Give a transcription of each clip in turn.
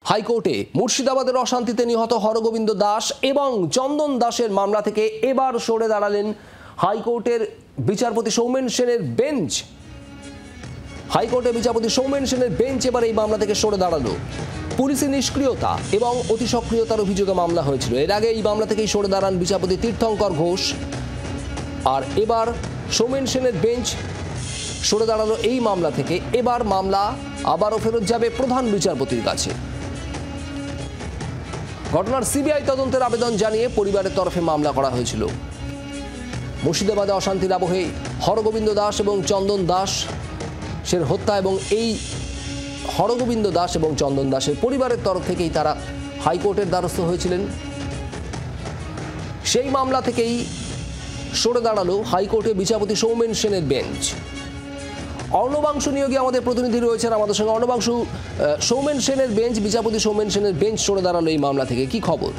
হাইকোর্টে মুর্শিদাবাদের অশান্তিতে নিহত হরগোবিন্দ দাস এবং চন্দন দাসের মামলা থেকে এবার সরে দাঁড়ালেন হাইকোর্টের বিচারপতি সৌমেন সেনের বেঞ্চ। হাইকোর্টের বিচারপতি সৌমেন সেনের বেঞ্চ এবার এই মামলা থেকে সরে দাঁড়ালো। পুলিশের নিষ্ক্রিয়তা এবং অতি সক্রিয়তার অভিযোগে মামলা হয়েছিল। এর আগে এই মামলা থেকেই সরে দাঁড়ান বিচারপতি তীর্থঙ্কর ঘোষ। আর এবার সৌমেন সেনের বেঞ্চ সরে দাঁড়ালো এই মামলা থেকে। এবার মামলা আবারও ফেরত যাবে প্রধান বিচারপতির কাছে। ঘটনার সিবিআই তদন্তের আবেদন জানিয়ে পরিবারের তরফে মামলা করা হয়েছিল। মুর্শিদাবাদে অশান্তির আবহে হরগোবিন্দ দাস এবং চন্দন দাসের হত্যা এবং এই হরগোবিন্দ দাস এবং চন্দন দাসের পরিবারের তরফ থেকেই তারা হাইকোর্টের দ্বারস্থ হয়েছিলেন। সেই মামলা থেকেই সরে দাঁড়ালো হাইকোর্টে বিচারপতি সৌমেন সেনের বেঞ্চ। অর্ণবাংশু নিয়োগে আমাদের প্রতিনিধি রয়েছেন আমাদের সঙ্গে। অর্ণবাংশু, সৌমেন সেনের বেঞ্চ, বিচারপতি সৌমেন সেনের বেঞ্চ সরে দাঁড়ালো এই মামলা থেকে, কি খবর?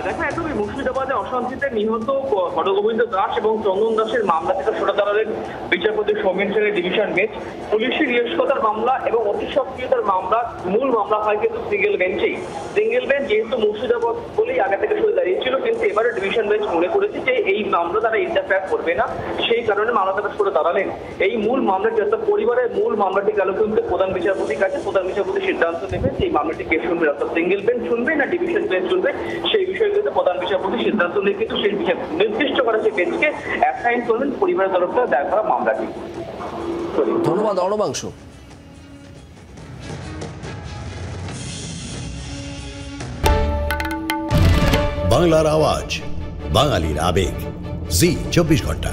দেখো, একদমই মুর্শিদাবাদে অশান্তিতে নিহত হরগোবিন্দ দাস এবং চন্দন দাসের মামলা থেকে সরে দাঁড়ালেন বিচারপতি সৌমেন সেনের ডিভিশন বেঞ্চ। পুলিশের নিষ্ক্রিয়তার মামলা এবং অতি সক্রিয়তার মামলা, মূল মামলা হয় কিন্তু সিঙ্গেল বেঞ্চেই। সিঙ্গেল বেঞ্চ যেহেতু মুর্শিদাবাদ বলেই আগে থেকে সরে দাঁড়িয়েছিল, কিন্তু এবারে ডিভিশন বেঞ্চ মনে করেছে যে এই মামলা তারা ইন্টারফেয়ার করবে না, সেই কারণে মামলা তারা সরে দাঁড়ালেন। এই মূল মামলাটি অর্থাৎ পরিবারের মূল মামলাটি গেল কিন্তু প্রধান বিচারপতির কাছে। প্রধান বিচারপতি সিদ্ধান্ত নেবেন যে এই মামলাটি কে শুনবে, অর্থাৎ সিঙ্গেল বেঞ্চ শুনবে না ডিভিশন বেঞ্চ শুনবে, সেই বিষয়ে কিন্তু প্রধান বিচারপতি সিদ্ধান্ত নিয়ে কিন্তু সেই বিষয়ে নির্দিষ্ট করা সেই বেঞ্চকে অ্যাসাইন করবেন পরিবারের তরফ থেকে দায়ের করা মামলাটি। ধন্যবাদ অর্ণবাংশু। বাংলার আওয়াজ, বাঙালির আবেগ, জি 24 ঘন্টা।